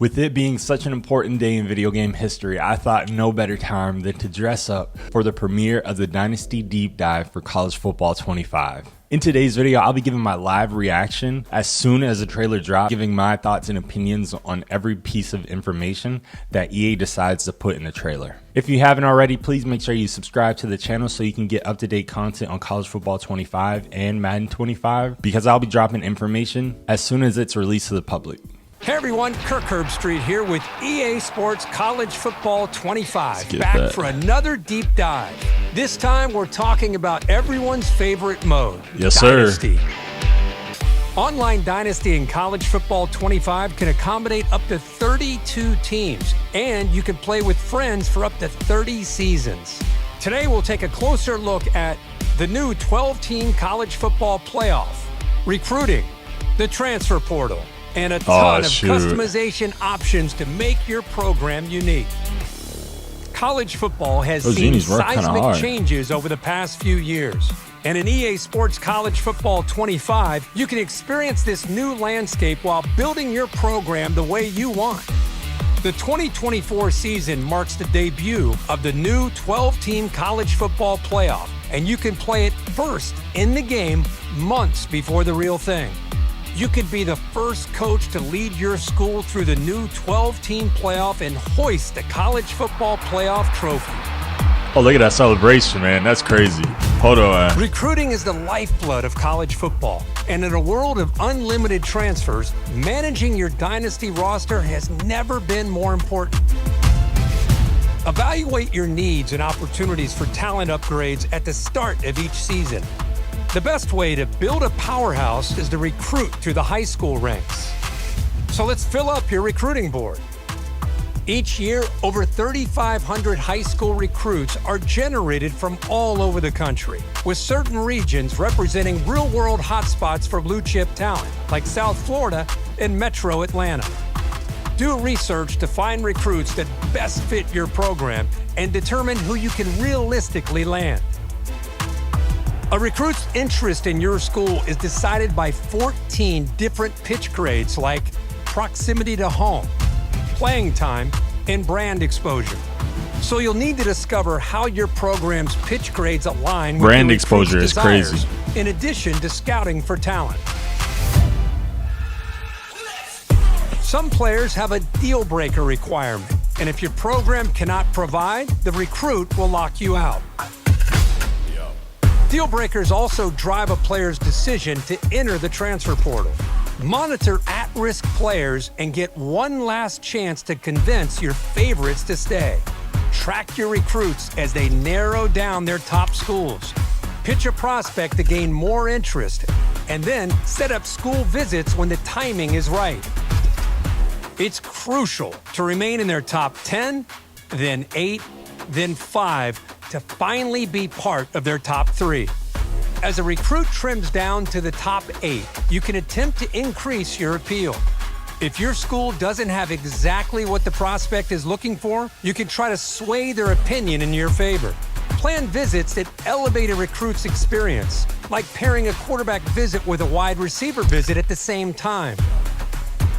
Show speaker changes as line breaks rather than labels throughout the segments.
With it being such an important day in video game history, I thought no better time than to dress up for the premiere of the Dynasty Deep Dive for College Football 25. In today's video, I'll be giving my live reaction as soon as the trailer drops, giving my thoughts and opinions on every piece of information that EA decides to put in the trailer. If you haven't already, please make sure you subscribe to the channel so you can get up-to-date content on College Football 25 and Madden 25, because I'll be dropping information as soon as it's released to the public.
Hey everyone, Kirk Herbstreit here with EA Sports College Football 25, for another deep dive. This time we're talking about everyone's favorite mode,
Yes,
Dynasty.
sir.
Online Dynasty in College Football 25 can accommodate up to 32 teams, and you can play with friends for up to 30 seasons. Today we'll take a closer look at the new 12-team college football playoff, recruiting, the transfer portal, and a ton of customization options to make your program unique. College football has seen seismic changes over the past few years. And in EA Sports College Football 25, you can experience this new landscape while building your program the way you want. The 2024 season marks the debut of the new 12-team college football playoff, and you can play it first in the game months before the real thing. You could be the first coach to lead your school through the new 12-team playoff and hoist the college football playoff trophy.
Oh, look at that celebration, man. That's crazy. Hold on.
Recruiting is the lifeblood of college football. And in a world of unlimited transfers, managing your dynasty roster has never been more important. Evaluate your needs and opportunities for talent upgrades at the start of each season. The best way to build a powerhouse is to recruit through the high school ranks. So let's fill up your recruiting board. Each year, over 3,500 high school recruits are generated from all over the country, with certain regions representing real-world hotspots for blue-chip talent, like South Florida and Metro Atlanta. Do research to find recruits that best fit your program and determine who you can realistically land. A recruit's interest in your school is decided by 14 different pitch grades like proximity to home, playing time, and brand exposure. So you'll need to discover how your program's pitch grades align with
brand
your
exposure is
desires,
crazy.
in addition to scouting for talent. Some players have a deal breaker requirement, and if your program cannot provide, the recruit will lock you out. Deal breakers also drive a player's decision to enter the transfer portal. Monitor at-risk players and get one last chance to convince your favorites to stay. Track your recruits as they narrow down their top schools. Pitch a prospect to gain more interest, and then set up school visits when the timing is right. It's crucial to remain in their top 10, then 8, then 5, to finally be part of their top 3. As a recruit trims down to the top 8, you can attempt to increase your appeal. If your school doesn't have exactly what the prospect is looking for, you can try to sway their opinion in your favor. Plan visits that elevate a recruit's experience, like pairing a quarterback visit with a wide receiver visit at the same time.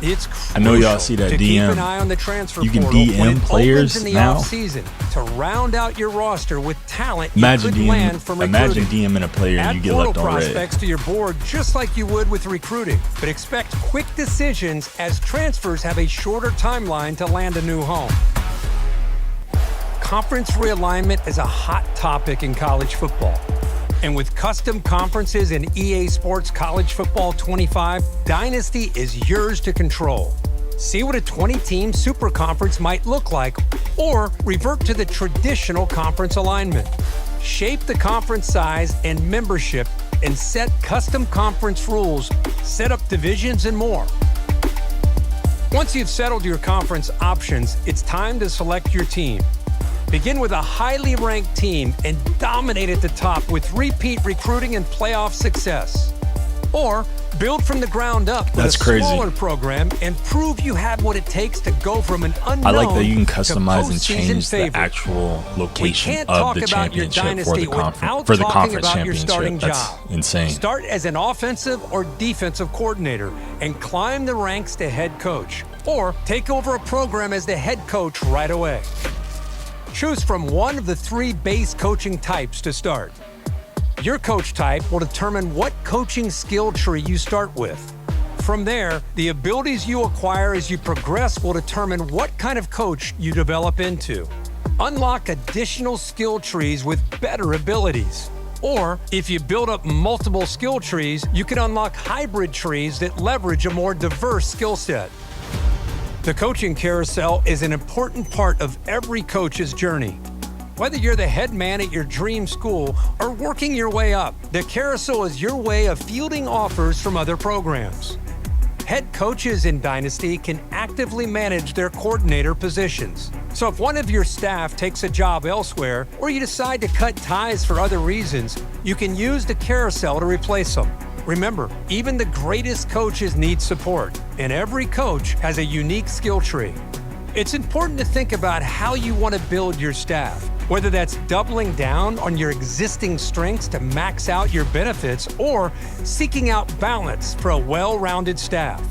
It's crucial
I know y'all see that
to
DM.
keep an eye on the transfer
You can
portal when
DM
it
players
opens in the
now.
off-season to round out your roster with talent
Imagine
you could land from recruiting.
Imagine DMing a player and
Add
you get
portal
left on red.
prospects to your board just like you would with recruiting, but expect quick decisions as transfers have a shorter timeline to land a new home. Conference realignment is a hot topic in college football. And with custom conferences in EA Sports College Football 25, Dynasty is yours to control. See what a 20-team super conference might look like, or revert to the traditional conference alignment. Shape the conference size and membership, and set custom conference rules, set up divisions, and more. Once you've settled your conference options, it's time to select your team. Begin with a highly ranked team and dominate at the top with repeat recruiting and playoff success. Or Build from the ground up with
That's
a
crazy.
smaller program and prove you have what it takes to go from an unknown
I like that you can
to
customize and
postseason
change the
favorite.
actual
We
location
can't
of
talk
the
about your
championship
dynasty without
for the
talking
conference
about your starting
championship. That's
job.
insane.
Start as an offensive or defensive coordinator and climb the ranks to head coach, or take over a program as the head coach right away. Choose from one of the 3 base coaching types to start. Your coach type will determine what coaching skill tree you start with. From there, the abilities you acquire as you progress will determine what kind of coach you develop into. Unlock additional skill trees with better abilities. Or, if you build up multiple skill trees, you can unlock hybrid trees that leverage a more diverse skill set. The coaching carousel is an important part of every coach's journey. Whether you're the head man at your dream school or working your way up, the carousel is your way of fielding offers from other programs. Head coaches in Dynasty can actively manage their coordinator positions. So if one of your staff takes a job elsewhere, or you decide to cut ties for other reasons, you can use the carousel to replace them. Remember, even the greatest coaches need support, and every coach has a unique skill tree. It's important to think about how you want to build your staff, whether that's doubling down on your existing strengths to max out your benefits or seeking out balance for a well-rounded staff.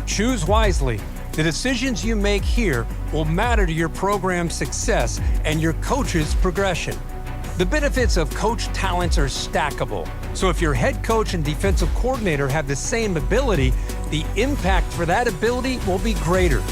Choose wisely. The decisions you make here will matter to your program's success and your coach's progression. The benefits of coach talents are stackable. So if your head coach and defensive coordinator have the same ability, the impact for that ability will be greater.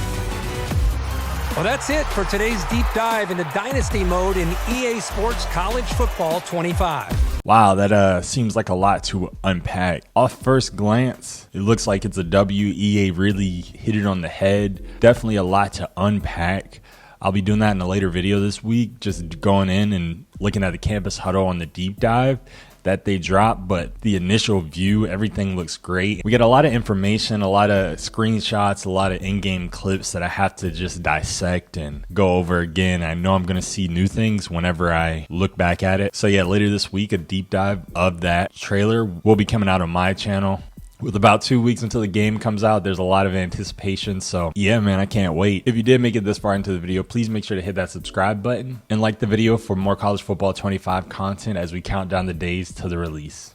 Well, that's it for today's deep dive into Dynasty mode in EA Sports College Football 25.
Wow, that seems like a lot to unpack. Off first glance, it looks like it's a W. EA really hit it on the head. Definitely a lot to unpack. I'll be doing that in a later video this week, just going in and looking at the campus huddle on the deep dive that they dropped. But the initial view, everything looks great. We get a lot of information, a lot of screenshots, a lot of in-game clips that I have to just dissect and go over again. I know I'm going to see new things whenever I look back at it. So yeah, later this week, a deep dive of that trailer will be coming out on my channel. With about 2 weeks until the game comes out, there's a lot of anticipation. So yeah, man, I can't wait. If you did make it this far into the video, please make sure to hit that subscribe button and like the video for more college football 25 content as we count down the days to the release.